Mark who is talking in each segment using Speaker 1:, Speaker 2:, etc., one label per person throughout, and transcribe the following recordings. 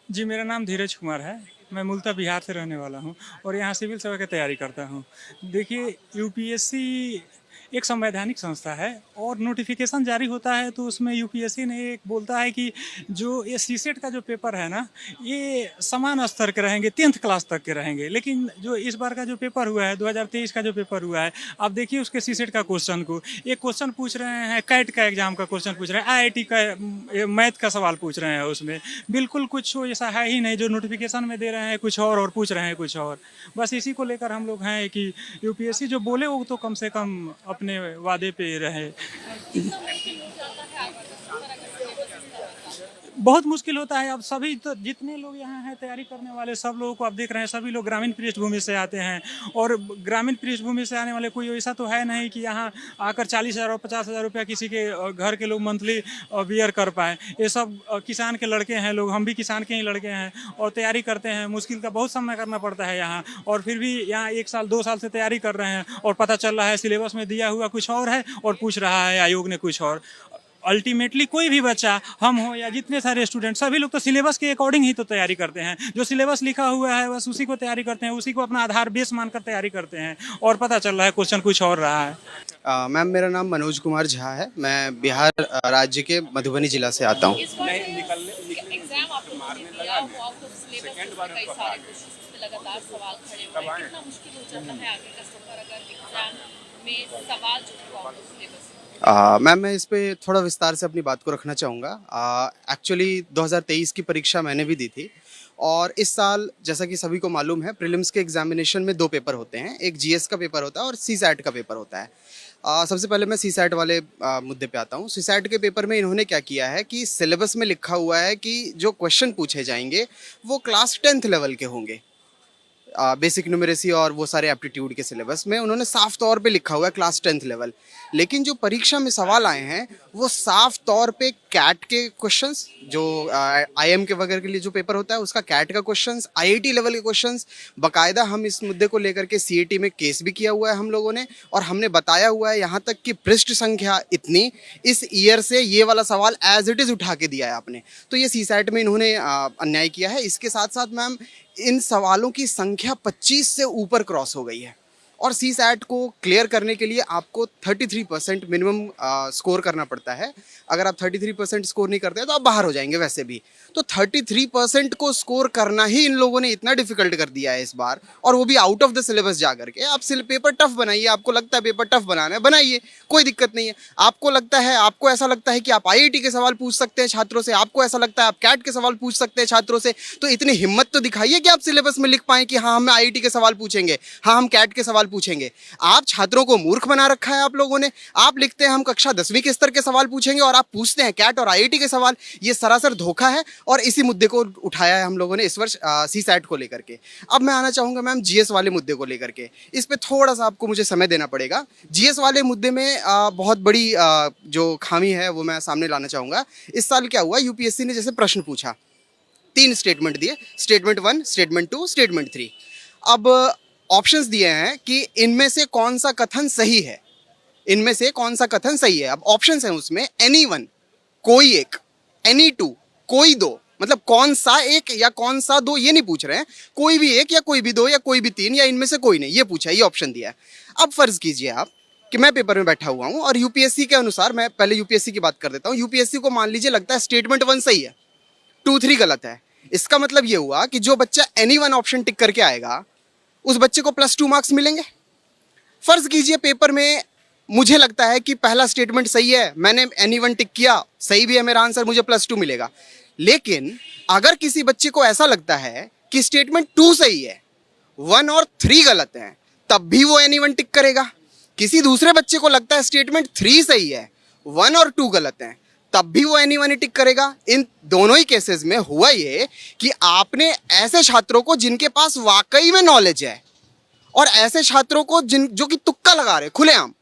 Speaker 1: जी, मेरा नाम धीरज कुमार है। मैं मूलतः बिहार से रहने वाला हूँ और यहाँ सिविल सेवा की तैयारी करता हूँ। देखिए, यूपीएससी एक संवैधानिक संस्था है और नोटिफ़िकेशन जारी होता है तो उसमें यूपीएससी ने एक बोलता है कि जो ये सीसेट का जो पेपर है ना, ये समान स्तर के रहेंगे, 10th क्लास तक के रहेंगे। लेकिन जो इस बार का जो पेपर हुआ है, 2023 का जो पेपर हुआ है, आप देखिए उसके सीसेट का क्वेश्चन को। एक क्वेश्चन पूछ रहे हैं, कैट का एग्ज़ाम का क्वेश्चन पूछ रहे हैं, आईआईटी का मैथ का सवाल पूछ रहे हैं उसमें। बिल्कुल कुछ ऐसा है ही नहीं, जो नोटिफिकेशन में दे रहे हैं कुछ और पूछ रहे हैं कुछ और। बस इसी को लेकर हम लोग हैं कि यूपीएससी जो बोले वो तो कम से कम अपने वादे पे रहे। बहुत मुश्किल होता है। अब सभी तो जितने लोग यहाँ हैं तैयारी करने वाले, सब लोगों को आप देख रहे हैं, सभी लोग ग्रामीण पृष्ठभूमि से आते हैं और ग्रामीण पृष्ठभूमि से आने वाले कोई ऐसा तो है नहीं कि यहाँ आकर 40,000 और 50,000 रुपया किसी के घर के लोग मंथली बियर कर पाए। ये सब किसान के लड़के हैं लोग, हम भी किसान के ही लड़के हैं और तैयारी करते हैं। मुश्किल का बहुत सामना करना पड़ता है यहाँ, और फिर भी यहाँ 1 साल 2 साल से तैयारी कर रहे हैं और पता चल रहा है सिलेबस में दिया हुआ कुछ और है और पूछ रहा है आयोग ने कुछ और। अल्टीमेटली कोई भी बच्चा, हम हो या जितने सारे स्टूडेंट, सभी लोग तो सिलेबस के अकॉर्डिंग ही तो तैयारी करते हैं। जो सिलेबस लिखा हुआ है बस उसी को तैयारी करते हैं, उसी को अपना आधार बेस मानकर तैयारी करते हैं और पता चल रहा है क्वेश्चन कुछ और रहा है।
Speaker 2: मैम, मेरा नाम मनोज कुमार झा है। मैं बिहार राज्य के मधुबनी जिला से आता हूँ।
Speaker 3: इस बार एग्जाम आप लोगों ने दिया, वो आउट ऑफ सिलेबस उसमें कई सारे क्वेश्चंस पे लगातार सवाल खड़े हुए हैं। कितना मुश्किल हो जाता है आगे का सफर अगर एग्जाम में सवाल जो आउट ऑफ सिलेबस।
Speaker 2: मैम, मैं इस पे थोड़ा विस्तार से अपनी बात को रखना चाहूँगा। एक्चुअली 2023 की परीक्षा मैंने भी दी थी और इस साल जैसा कि सभी को मालूम है, प्रीलिम्स के एग्जामिनेशन में 2 पेपर होते हैं। एक जीएस का पेपर होता है और सीसैट का पेपर होता है। सबसे पहले मैं सीसैट वाले मुद्दे पे आता हूँ। सीसैट के पेपर में इन्होंने क्या किया है कि सिलेबस में लिखा हुआ है कि जो क्वेश्चन पूछे जाएंगे वो क्लास 10th लेवल के होंगे। बेसिक न्यूमेरेसी और वो सारे एप्टीट्यूड के सिलेबस में उन्होंने साफ तौर पे लिखा हुआ है क्लास 10th लेवल। लेकिन जो परीक्षा में सवाल आए हैं वो साफ तौर पे कैट के क्वेश्चंस, जो आईएम के वगैरह के लिए जो पेपर होता है उसका कैट का क्वेश्चंस, आईआईटी लेवल के क्वेश्चंस। बाकायदा हम इस मुद्दे को लेकर के सीईटी में केस भी किया हुआ है हम लोगों ने, और हमने बताया हुआ है यहाँ तक कि पृष्ठ संख्या इतनी, इस ईयर से ये वाला सवाल एज इट इज़ उठा के दिया है आपने। तो ये सीसैट में इन्होंने अन्याय किया है। इसके साथ साथ मैम, इन सवालों की संख्या 25 से ऊपर क्रॉस हो गई है और सीसैट को क्लियर करने के लिए आपको 33% मिनिमम स्कोर करना पड़ता है। अगर आप 33% स्कोर नहीं करते हैं तो आप बाहर हो जाएंगे वैसे भी। तो 33% को स्कोर करना ही इन लोगों ने इतना डिफिकल्ट कर दिया है इस बार, और वो भी आउट ऑफ द सिलेबस जा करके। आप पेपर टफ बनाइए, आपको लगता है पेपर टफ बनाना है, बनाइए, कोई दिक्कत नहीं है। आपको लगता है, आपको ऐसा लगता है कि आप आईआईटी के सवाल पूछ सकते हैं छात्रों से, आपको ऐसा लगता है आप कैट के सवाल पूछ सकते हैं छात्रों से, तो इतनी हिम्मत तो दिखाइए कि आप सिलेबस में लिख पाएं कि हाँ हम आईआईटी के सवाल पूछेंगे, हाँ हम कैट के सवाल पूछेंगे। आप छात्रों को मूर्ख बना रखा है आप लोगों ने। आप लिखते हैं हम कक्षा 10वीं के स्तर के सवाल पूछेंगे और आप पूछते हैं कैट और आईआईटी के सवाल। ये सरासर धोखा है और इसी मुद्दे को उठाया है हम लोगों ने इस वर्ष सीसैट को लेकर के। अब मैं आना चाहूंगा मैम जीएस वाले मुद्दे को लेकर के। इस पे थोड़ा सा आपको मुझे समय देना पड़ेगा। जीएस वाले मुद्दे में बहुत बड़ी जो खामी है वो मैं सामने लाना चाहूंगा। इस साल क्या हुआ, यूपीएससी ने जैसे प्रश्न पूछा, 3 स्टेटमेंट दिए, स्टेटमेंट 1, स्टेटमेंट 2, स्टेटमेंट 3। अब ऑप्शंस दिए हैं कि इनमें से कौन सा कथन सही है, इनमें से कौन सा कथन सही है। अब ऑप्शंस हैं उसमें, एनी वन, कोई एक, एनी टू, कोई दो। मतलब कौन सा एक या कौन सा दो ये नहीं पूछ रहे हैं, कोई भी एक या कोई भी दो या कोई भी 3 या इनमें से कोई नहीं, ये पूछा है, ये ऑप्शन दिया है। अब फर्ज कीजिए आप कि मैं पेपर में बैठा हुआ हूं और यूपीएससी के अनुसार, मैं पहले यूपीएससी की बात कर देता हूं, यूपीएससी को मान लीजिए लगता है स्टेटमेंट 1 सही है, 2, 3 गलत है। इसका मतलब ये हुआ कि जो बच्चा एनी वन ऑप्शन टिक करके आएगा उस बच्चे को +2 मार्क्स मिलेंगे। फर्ज कीजिए पेपर में मुझे लगता है कि पहला स्टेटमेंट सही है, मैंने एनी वन टिक किया, सही भी है मेरा आंसर, मुझे +2 मिलेगा। लेकिन अगर किसी बच्चे को ऐसा लगता है कि स्टेटमेंट 2 सही है, 1 और 3 गलत हैं, तब भी वो एनी वन टिक करेगा। किसी दूसरे बच्चे को लगता है स्टेटमेंट 3 सही है, 1 और 2 गलत हैं, तब भी वो एनी वन टिक करेगा। इन दोनों ही केसेस में हुआ ये कि आपने ऐसे छात्रों को जिनके पास वाकई में नॉलेज है और ऐसे छात्रों को जो कि तुक्का लगा रहे खुलेआम,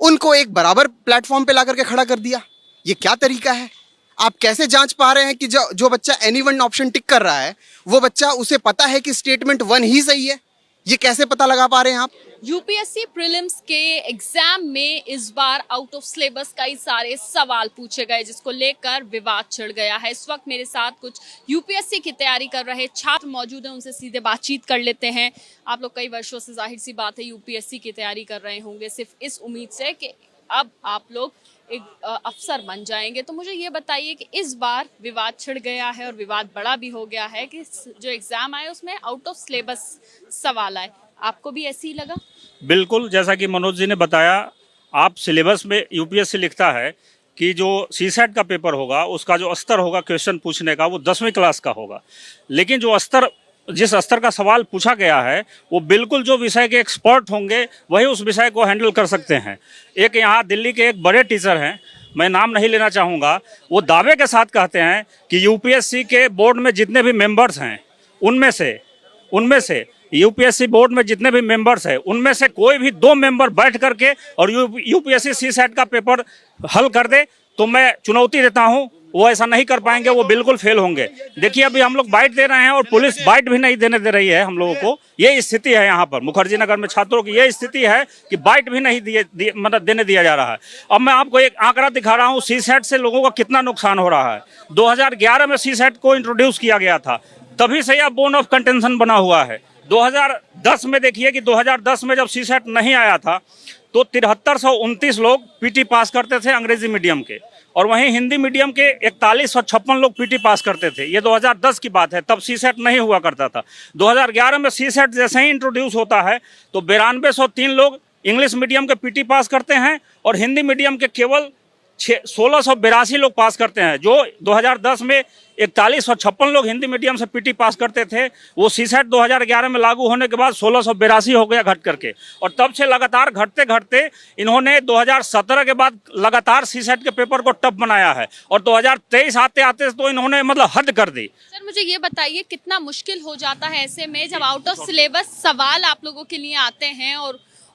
Speaker 2: उनको एक बराबर प्लेटफॉर्म पे ला करके खड़ा कर दिया। ये क्या तरीका है? आप कैसे जांच पा रहे हैं कि जो बच्चा एनी वन ऑप्शन टिक कर रहा है वो बच्चा, उसे पता है कि स्टेटमेंट 1 ही सही है? ये कैसे पता लगा पा रहे हैं आप?
Speaker 3: यूपीएससी प्रीलिम्स के एग्जाम में इस बार आउट ऑफ सिलेबस कई सारे सवाल पूछे गए, जिसको लेकर विवाद छिड़ गया है। इस वक्त मेरे साथ कुछ यूपीएससी की तैयारी कर रहे छात्र मौजूद हैं, उनसे सीधे बातचीत कर लेते हैं। आप लोग कई वर्षों से, जाहिर सी बात है, यूपीएससी की तैयारी कर रहे होंगे सिर्फ इस उम्मीद से कि अब आप लोग एक अफसर बन जाएंगे। तो मुझे ये बताइए कि इस बार विवाद छिड़ गया है और विवाद बड़ा भी हो गया है कि जो एग्जाम आए उसमें आउट ऑफ सिलेबस सवाल आए। आपको भी ऐसे ही लगा?
Speaker 4: बिल्कुल, जैसा कि मनोज जी ने बताया, आप सिलेबस में यूपीएससी लिखता है कि जो सीसेट का पेपर होगा उसका जो स्तर होगा क्वेश्चन पूछने का वो 10वीं क्लास का होगा। लेकिन जो स्तर, जिस स्तर का सवाल पूछा गया है वो बिल्कुल जो विषय के एक्सपर्ट होंगे वही उस विषय को हैंडल कर सकते हैं। एक यहाँ दिल्ली के एक बड़े टीचर हैं, मैं नाम नहीं लेना चाहूँगा, वो दावे के साथ कहते हैं कि यूपीएससी के बोर्ड में जितने भी मेंबर्स हैं उनमें से यूपीएससी बोर्ड में जितने भी मेंबर्स हैं उनमें से कोई भी 2 मेंबर बैठ करके और यूपीएससी सीसेट का पेपर हल कर दे तो मैं चुनौती देता हूं, वो ऐसा नहीं कर पाएंगे, वो बिल्कुल फेल होंगे। देखिए अभी हम लोग बाइट दे रहे हैं और पुलिस बाइट भी नहीं देने दे रही है हम लोगों को। ये स्थिति है यहाँ पर मुखर्जी नगर में छात्रों की, ये स्थिति है कि बाइट भी नहीं मतलब देने दिया जा रहा है। अब मैं आपको एक आंकड़ा दिखा रहा हूँ, सीसेट से लोगों का कितना नुकसान हो रहा है। 2011 में सीसेट को इंट्रोड्यूस किया गया था, तभी से यह बोन ऑफ कंटेंशन बना हुआ है। 2010 में देखिए कि 2010 में जब सीसेट नहीं आया था तो 7329 लोग पीटी पास करते थे अंग्रेजी मीडियम के, और वहीं हिंदी मीडियम के 4156 लोग पीटी पास करते थे। ये 2010 की बात है, तब सीसेट नहीं हुआ करता था। 2011 में सीसेट जैसे ही इंट्रोड्यूस होता है तो 9203 लोग इंग्लिश मीडियम के पीटी पास करते हैं और हिंदी मीडियम के केवल 1682 लोग पास करते हैं। जो 2010 में 4156 लोग हिंदी मीडियम से पीटी पास करते थे, वो सीसेट 2011 में लागू होने के बाद 1682 हो गया घट करके, और तब से लगातार घटते घटते इन्होंने 2017 के बाद लगातार सीसेट के पेपर को टफ बनाया है, और 2023 आते आते तो इन्होंने मतलब हद कर दी।
Speaker 3: सर मुझे ये बताइए, कितना मुश्किल हो जाता है ऐसे में जब आउट ऑफ सिलेबस सवाल आप लोगों के लिए आते हैं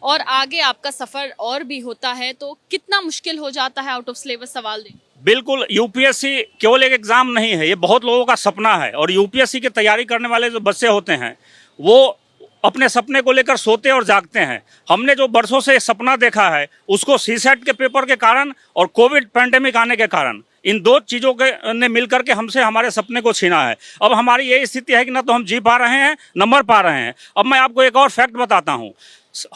Speaker 3: और आगे आपका सफर और भी होता है, तो कितना मुश्किल हो जाता है आउट ऑफ सिलेबस सवाल देना?
Speaker 4: बिल्कुल, यूपीएससी केवल एक एग्जाम नहीं है, ये बहुत लोगों का सपना है, और यूपीएससी की तैयारी करने वाले जो बच्चे होते हैं वो अपने सपने को लेकर सोते और जागते हैं। हमने जो बरसों से सपना देखा है उसको सीसेट के पेपर के कारण और कोविड पैंडेमिक आने के कारण, इन 2 चीज़ों के ने मिलकर के हमसे हमारे सपने को छीना है। अब हमारी ये स्थिति है कि ना तो हम जी पा रहे हैं न मर पा रहे हैं। अब मैं आपको एक और फैक्ट बताता हूँ,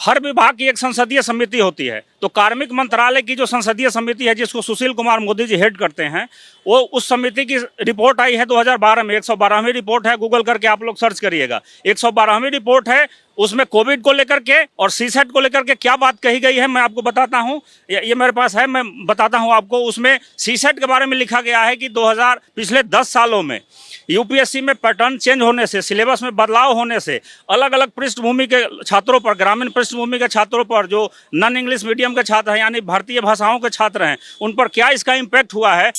Speaker 4: हर विभाग की एक संसदीय समिति होती है, तो कार्मिक मंत्रालय की जो संसदीय समिति है जिसको सुशील कुमार मोदी जी हेड करते हैं, वो उस समिति की रिपोर्ट आई है 2012 में, 112वीं रिपोर्ट है, गूगल करके आप लोग सर्च करिएगा, 112वीं रिपोर्ट है। उसमें कोविड को लेकर के और सीसेट को लेकर के क्या बात कही गई है मैं आपको बताता हूँ, ये मेरे पास है, मैं बताता हूँ आपको। उसमें सीसेट के बारे में लिखा गया है कि पिछले 10 सालों में यूपीएससी में पैटर्न चेंज होने से, सिलेबस में बदलाव होने से अलग अलग पृष्ठभूमि के छात्रों पर, ग्रामीण पृष्ठभूमि के छात्रों पर, जो नॉन इंग्लिश मीडियम के छात्र हैं यानी भारतीय भाषाओं के छात्र हैं, उन पर क्या इसका इम्पैक्ट हुआ है।